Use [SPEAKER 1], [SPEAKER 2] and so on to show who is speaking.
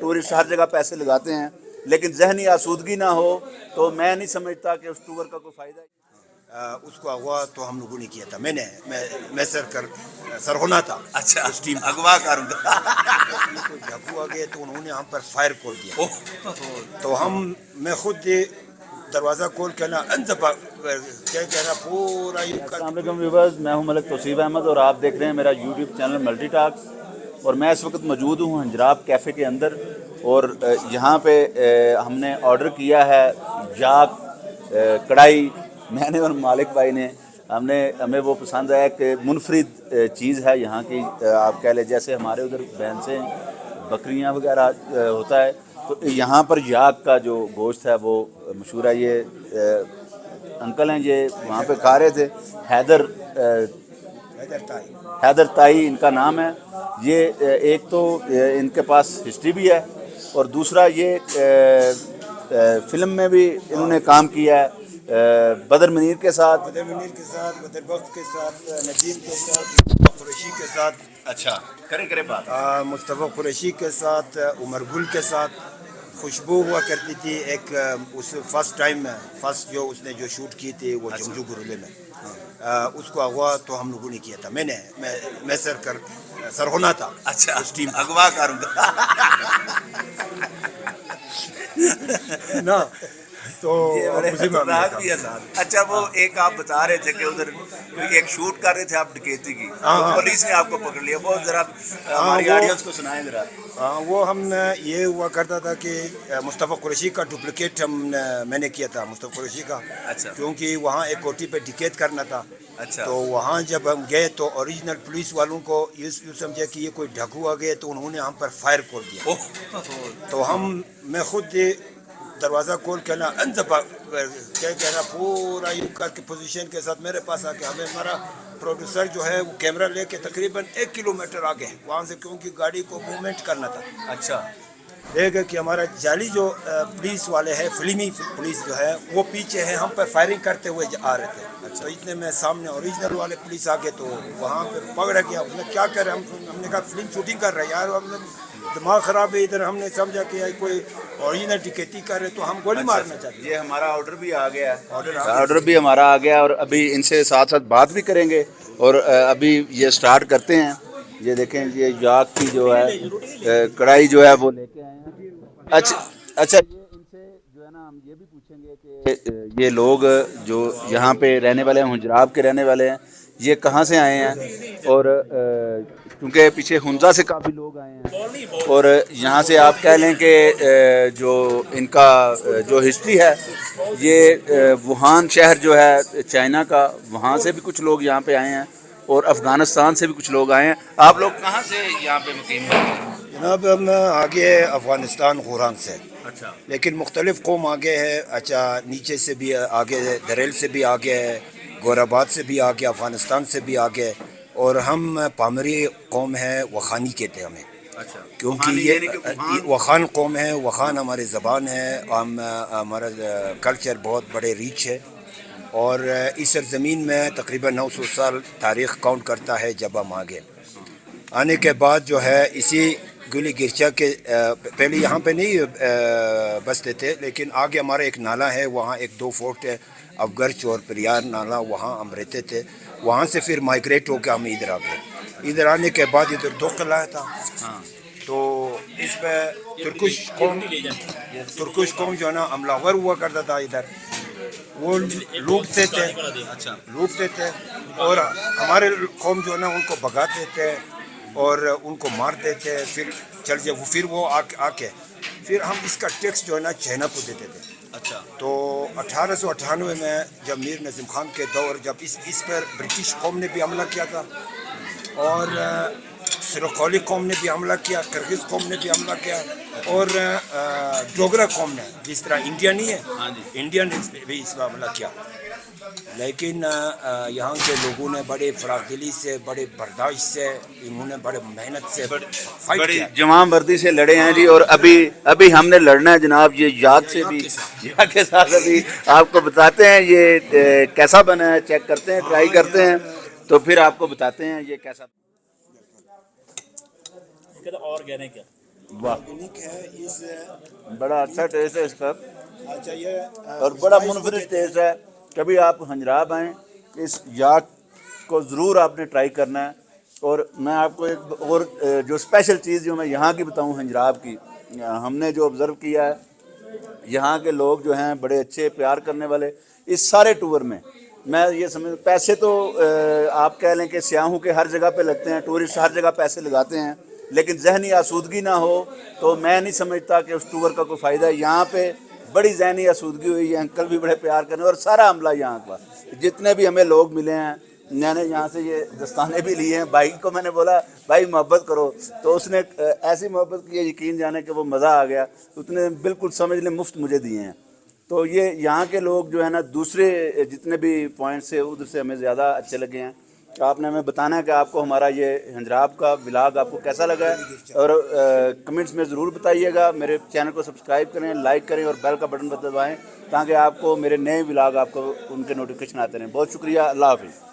[SPEAKER 1] Tourist हर जगह पैसे लगाते हैं, लेकिन जहनी आसूदगी ना हो तो मैं नहीं समझता कि उस टूर का कोई फ़ायदा है।
[SPEAKER 2] उसको अगवा तो हम लोगों ने किया था। मैं सरगना था।
[SPEAKER 1] अच्छा,
[SPEAKER 2] उस टीम
[SPEAKER 1] अगवा करूँगा।
[SPEAKER 2] कोई डाकू आ गए तो उन्होंने हम पर फायर खोल दिया। तो मैं खुद दरवाज़ा खोल के ना अनजबा क्या कह रहा पूरा
[SPEAKER 1] अस्सलाम वालेकुम व्यूअर्स, मैं हूं मलिक तौसीफ अहमद और आप देख रहे हैं मेरा यूट्यूब चैनल मल्टी टॉक्स। और मैं इस वक्त मौजूद हूं हंजराब कैफ़े के अंदर और यहाँ पे हमने ऑर्डर किया है जाक कढ़ाई। मैंने और मालिक भाई ने हमें वो पसंद आया कि मुनफरिद चीज़ है यहाँ की। आप कह लें जैसे हमारे उधर भैंसें बकरियाँ वगैरह होता है, तो यहाँ पर याक का जो गोश्त है वो मशहूर है। ये अंकल हैं, ये वहाँ पे खा रहे थे। हैदर ताई इनका नाम है। ये एक तो इनके पास हिस्ट्री भी है और दूसरा ये फिल्म में भी इन्होंने काम किया है बदर मुनीर के साथ,
[SPEAKER 2] बदर बख्त के साथ, नजीम के साथ, मुस्तफ़ा कुरैशी के साथ।
[SPEAKER 1] अच्छा, करे बात।
[SPEAKER 2] मुस्तफ़ा कुरैशी के साथ, उमर गुल के साथ। खुशबू हुआ करती थी एक उस फर्स्ट जो उसने जो शूट की थी वो जंगजू गुरुले में। उसको अगवा तो हम लोगों ने किया था। मैं सरगना था।
[SPEAKER 1] अच्छा,
[SPEAKER 2] उस टीम
[SPEAKER 1] अगवा करूँगा
[SPEAKER 2] ना। तो
[SPEAKER 1] भी है साथ। अच्छा, वो एक आप बता रहे थे कि उधर कोई एक शूट कर रहे थे आप डकैती की, तो पुलिस ने आपको पकड़ लिया। वो जरा हमारी ऑडियंस को सुनाएं जरा।
[SPEAKER 2] वो ये हुआ करता था कि मुस्तफ़ा कुरैशी का डुप्लीकेट मैंने किया था मुस्तफ़ा कुरैशी का।
[SPEAKER 1] अच्छा,
[SPEAKER 2] क्योंकि वहाँ एक कोठी पे डकैत करना था।
[SPEAKER 1] अच्छा,
[SPEAKER 2] तो वहाँ जब हम गए तो ओरिजिनल पुलिस वालों को यूँ समझे कि ये कोई डाकू आ गए, तो उन्होंने हम पर फायर खोल दिया। तो मैं खुद दरवाज़ा खोल के ना अनजबा क्या कह रहा पूरा यूँ करके पोजीशन के साथ मेरे पास आके हमारा प्रोड्यूसर जो है वो कैमरा लेके तकरीबन 1 किलोमीटर आगे वहाँ से, क्योंकि गाड़ी को मूवमेंट करना था।
[SPEAKER 1] अच्छा,
[SPEAKER 2] देगा कि हमारा जाली जो पुलिस वाले हैं, फिल्मी पुलिस जो है वो पीछे है, हम पर फायरिंग करते हुए आ रहे थे। अच्छा। तो इतने में सामने ओरिजिनल वाले पुलिस आ गए तो वहाँ पे पकड़ गया। उसने क्या कर रहे हमने कहा फिल्म शूटिंग कर रहे हैं यार, हमने दिमाग ख़राब है इधर। हमने समझा कि यार कोई ओरिजिनल टिकटी कर रहे तो हम गोली मारना चाहते।
[SPEAKER 1] ये हमारा ऑर्डर भी आ गया है।
[SPEAKER 2] ऑर्डर
[SPEAKER 1] भी हमारा आ गया और अभी इनसे साथ साथ बात भी करेंगे और अभी ये स्टार्ट करते हैं। ये देखें, ये याक की जो है कढ़ाई जो है वो लेके आए हैं। अच्छा, ये इनसे जो है ना हम ये भी पूछेंगे कि ये लोग जो यहाँ पे रहने वाले हैं, हुजराब के रहने वाले हैं, ये कहाँ से आए हैं। और क्योंकि पीछे हुंजा से काफ़ी लोग आए हैं और यहाँ से आप कह लें कि जो इनका जो हिस्ट्री है, ये वुहान शहर जो है चाइना का, वहाँ से भी कुछ लोग यहाँ पे आए हैं और अफ़गानिस्तान से भी कुछ लोग आए हैं। आप लोग कहाँ से यहाँ पे मुकीम हैं?
[SPEAKER 2] जनाब हम आगे अफ़गानिस्तान गुरान से।
[SPEAKER 1] अच्छा,
[SPEAKER 2] लेकिन मुख्तलिफ़ कौम आगे है। अच्छा, नीचे से भी आगे, दरेल से भी आगे है, गोराबाद से भी आगे, अफ़गानिस्तान से भी आगे। और हम पामरी कौम है, वखानी कहते हैं हमें।
[SPEAKER 1] अच्छा,
[SPEAKER 2] क्योंकि ये वखान कौम है। वखान हमारी ज़बान है। हमारा कल्चर बहुत बड़े रीच है और इस सरज़मीन में तकरीबन 900 साल तारीख़ काउंट करता है। जब हम आगे आने के बाद जो है इसी गुली गिरचा के पहले यहाँ पे नहीं बसते थे, लेकिन आगे हमारा एक नाला है, वहाँ 1-2 फोर्ट है, अफगर्च और परियार नाला, वहाँ हम रहते थे। वहाँ से फिर माइग्रेट होकर हम इधर आ गए। इधर आने के बाद इधर 2 किला था। हाँ, तो इस पर तुर्कुश कौम जो है ना हमलावर हुआ करता था इधर। वो लूटते थे और हमारे कौम जो है ना उनको भगाते थे और उनको मार देते। फिर वो आके फिर हम इसका टैक्स जो है ना चाइना को देते थे।
[SPEAKER 1] अच्छा,
[SPEAKER 2] तो 1898 में जब मीर नजीम खान के दौर, जब इस पर ब्रिटिश कौम ने भी हमला किया था और सिरोकौली कौम ने भी हमला किया, किर्गिज़ कौम ने भी हमला किया और डोगरा कौम ने, जिस तरह इंडिया नहीं है, इंडिया ने भी इस पर हमला किया। लेकिन यहाँ के लोगों ने बड़े फरागदिली से, बड़े बर्दाश्त से, इन्होंने बड़े मेहनत से फाइट
[SPEAKER 1] बड़ी
[SPEAKER 2] किया,
[SPEAKER 1] जमाम वर्दी से लड़े हैं जी। और अभी हमने लड़ना है जनाब ये याक से भी, याक के साथ अभी आपको बताते हैं ये कैसा बना है। चेक करते हैं, ट्राई करते हैं, तो फिर आपको बताते हैं ये कैसा।
[SPEAKER 3] और कह रहे हैं क्या
[SPEAKER 1] वाह
[SPEAKER 2] ऑर्गेनिक है। इस
[SPEAKER 1] बड़ा अच्छा टेस्ट है इसका
[SPEAKER 2] अच्छा ये
[SPEAKER 1] और बड़ा मुनफरिद टेस्ट है। कभी आप हंजराब आएँ इस याक को ज़रूर आपने ट्राई करना है। और मैं आपको एक और जो स्पेशल चीज़ जो मैं यहाँ की बताऊँ हंजराब की, हमने जो ऑब्ज़र्व किया है यहाँ के लोग जो हैं बड़े अच्छे प्यार करने वाले। इस सारे टूर में मैं ये समझ पैसे तो आप कह लें कि स्याहों के हर जगह पे लगते हैं, टूरिस्ट हर जगह पैसे लगाते हैं, लेकिन जहनी आसूदगी ना हो तो मैं नहीं समझता कि उस टूर का कोई फ़ायदा है। यहाँ पे बड़ी जहनी आसूदगी हुई है, अंकल भी बड़े प्यार करने और सारा अमला यहाँ का, जितने भी हमें लोग मिले हैं। मैंने यहाँ से ये दस्ताने भी लिए हैं, भाई को मैंने बोला भाई मोहब्बत करो, तो उसने ऐसी मोहब्बत की यकीन जाने कि वो मज़ा आ गया। उसने बिल्कुल समझ लें मुफ्त मुझे दिए हैं। तो ये यहाँ के लोग जो है ना दूसरे जितने भी पॉइंट्स है उधर से हमें ज़्यादा अच्छे लगे हैं। तो आपने हमें बताना है कि आपको हमारा ये हंजराब का व्लॉग आपको कैसा लगा है, और कमेंट्स में ज़रूर बताइएगा। मेरे चैनल को सब्सक्राइब करें, लाइक करें और बेल का बटन दबाएँ ताकि आपको मेरे नए व्लॉग आपको उनके नोटिफिकेशन आते रहें। बहुत शुक्रिया, अल्लाह हाफ़िज़।